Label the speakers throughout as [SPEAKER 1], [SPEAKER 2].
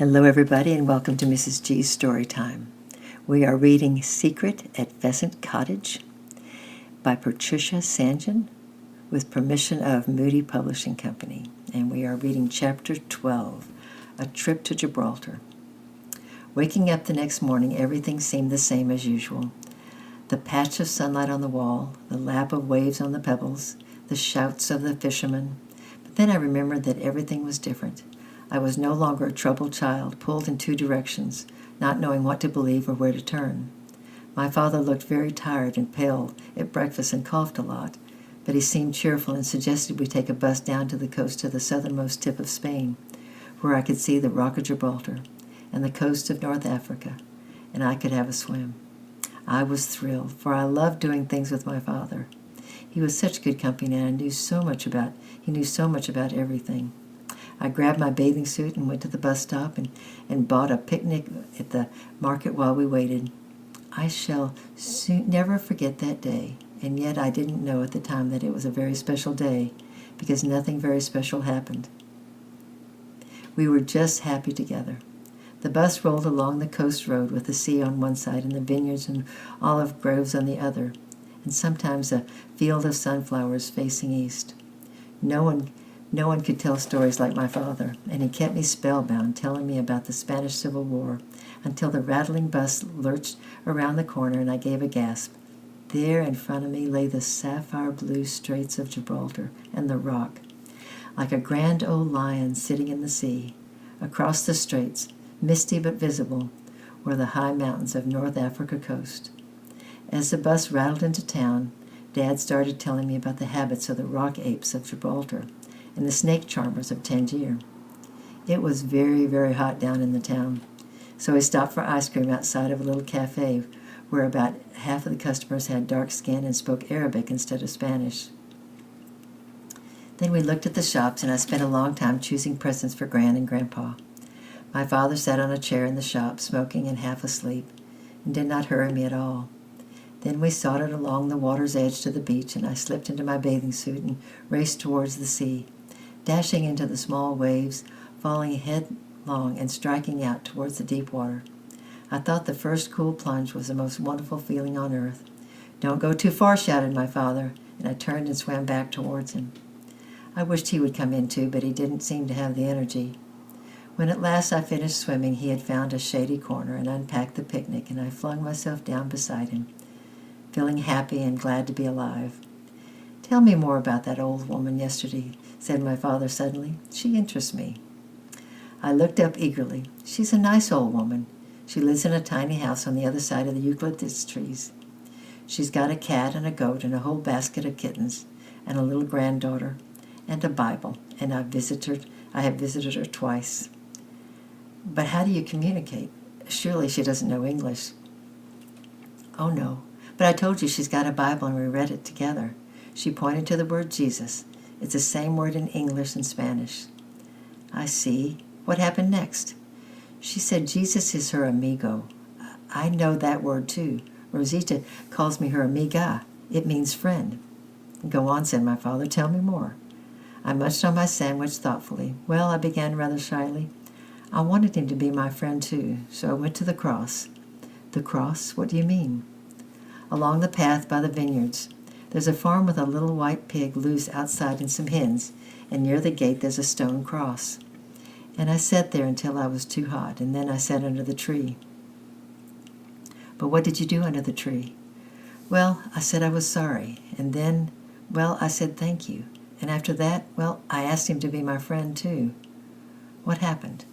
[SPEAKER 1] Hello, everybody, and welcome to Mrs. G's Story Time. We are reading Secret at Pheasant Cottage by Patricia Sanjan with permission of Moody Publishing Company. And we are reading Chapter 12, A Trip to Gibraltar. Waking up the next morning, everything seemed the same as usual. The patch of sunlight on the wall, the lap of waves on the pebbles, the shouts of the fishermen. But then I remembered that everything was different. I was no longer a troubled child, pulled in two directions, not knowing what to believe or where to turn. My father looked very tired and pale at breakfast and coughed a lot, but he seemed cheerful and suggested we take a bus down to the coast to the southernmost tip of Spain, where I could see the Rock of Gibraltar and the coast of North Africa, and I could have a swim. I was thrilled, for I loved doing things with my father. He was such good company, and he knew so much about everything. I grabbed my bathing suit and went to the bus stop and bought a picnic at the market while we waited. I shall never forget that day, and yet I didn't know at the time that it was a very special day, because nothing very special happened. We were just happy together. The bus rolled along the coast road with the sea on one side and the vineyards and olive groves on the other, and sometimes a field of sunflowers facing east. No one could tell stories like my father, and he kept me spellbound, telling me about the Spanish Civil War, until the rattling bus lurched around the corner and I gave a gasp. There in front of me lay the sapphire-blue Straits of Gibraltar and the Rock, like a grand old lion sitting in the sea. Across the straits, misty but visible, were the high mountains of North Africa coast. As the bus rattled into town, Dad started telling me about the habits of the rock apes of Gibraltar and the snake charmers of Tangier. It was very, very hot down in the town, so we stopped for ice cream outside of a little cafe where about half of the customers had dark skin and spoke Arabic instead of Spanish. Then we looked at the shops, and I spent a long time choosing presents for Gran and Grandpa. My father sat on a chair in the shop, smoking and half asleep, and did not hurry me at all. Then we sauntered along the water's edge to the beach, and I slipped into my bathing suit and raced towards the sea, dashing into the small waves, falling headlong and striking out towards the deep water. I thought the first cool plunge was the most wonderful feeling on earth. "Don't go too far," shouted my father, and I turned and swam back towards him. I wished he would come in too, but he didn't seem to have the energy. When at last I finished swimming, he had found a shady corner and unpacked the picnic, and I flung myself down beside him, feeling happy and glad to be alive. "Tell me more about that old woman yesterday," said my father suddenly. "She interests me." I looked up eagerly. "She's a nice old woman. She lives in a tiny house on the other side of the eucalyptus trees. She's got a cat and a goat and a whole basket of kittens and a little granddaughter and a Bible, and I have visited her twice." "But how do you communicate? Surely she doesn't know English." "Oh, no. But I told you she's got a Bible and we read it together." She pointed to the word Jesus. "It's the same word in English and Spanish." "I see. What happened next?" "She said Jesus is her amigo." "I know that word too. Rosita calls me her amiga. It means friend." "Go on," said my father. "Tell me more." I munched on my sandwich thoughtfully. "Well," I began rather shyly, "I wanted him to be my friend too, so I went to the cross." "The cross? What do you mean?" "Along the path by the vineyards. There's a farm with a little white pig loose outside and some hens, and near the gate there's a stone cross. And I sat there until I was too hot, and then I sat under the tree." "But what did you do under the tree?" "Well, I said I was sorry, and then, well, I said thank you. And after that, well, I asked him to be my friend too." "What happened?"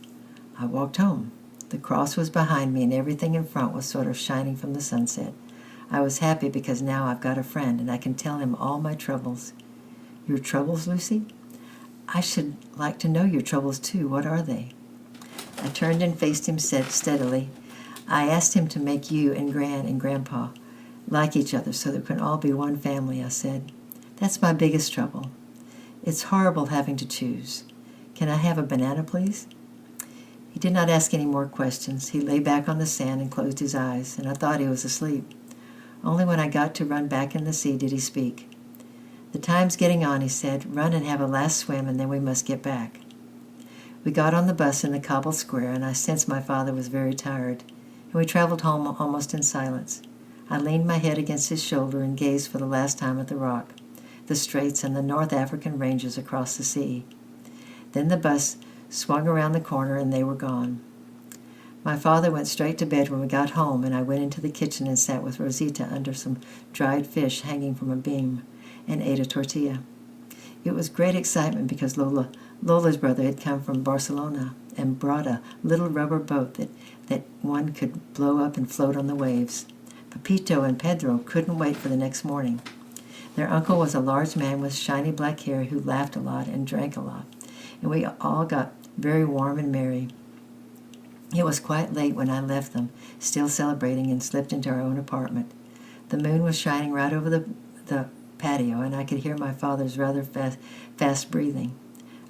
[SPEAKER 1] "I walked home. The cross was behind me, and everything in front was sort of shining from the sunset. I was happy because now I've got a friend, and I can tell him all my troubles." "Your troubles, Lucy?" "I should like to know your troubles too. What are they?" I turned and faced him steadily. "I asked him to make you and Gran and Grandpa like each other so that we can all be one family," I said. "That's my biggest trouble. It's horrible having to choose. Can I have a banana, please?" He did not ask any more questions. He lay back on the sand and closed his eyes, and I thought he was asleep. Only when I got to run back in the sea did he speak. "The time's getting on," he said. "Run and have a last swim, and then we must get back." We got on the bus in the cobbled square, and I sensed my father was very tired, and we traveled home almost in silence. I leaned my head against his shoulder and gazed for the last time at the rock, the straits, and the North African ranges across the sea. Then the bus swung around the corner, and they were gone. My father went straight to bed when we got home, and I went into the kitchen and sat with Rosita under some dried fish hanging from a beam and ate a tortilla. It was great excitement because Lola's brother had come from Barcelona and brought a little rubber boat that one could blow up and float on the waves. Pepito and Pedro couldn't wait for the next morning. Their uncle was a large man with shiny black hair who laughed a lot and drank a lot, and we all got very warm and merry. It was quite late when I left them, still celebrating, and slipped into our own apartment. The moon was shining right over the patio, and I could hear my father's rather fast breathing.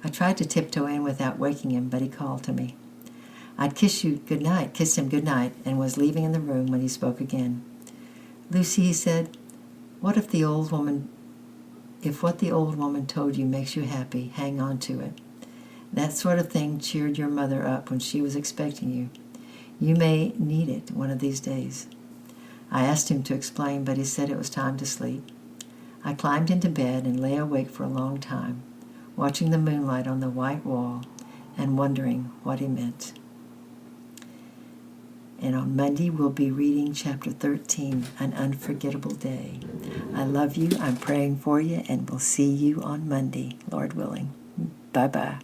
[SPEAKER 1] I tried to tiptoe in without waking him, but he called to me. I'd kissed him good night, and was leaving in the room when he spoke again. "Lucy," he said, if what the old woman told you makes you happy, hang on to it. That sort of thing cheered your mother up when she was expecting you. You may need it one of these days." I asked him to explain, but he said it was time to sleep. I climbed into bed and lay awake for a long time, watching the moonlight on the white wall and wondering what he meant. And on Monday, we'll be reading Chapter 13, An Unforgettable Day. I love you, I'm praying for you, and we'll see you on Monday, Lord willing. Bye-bye.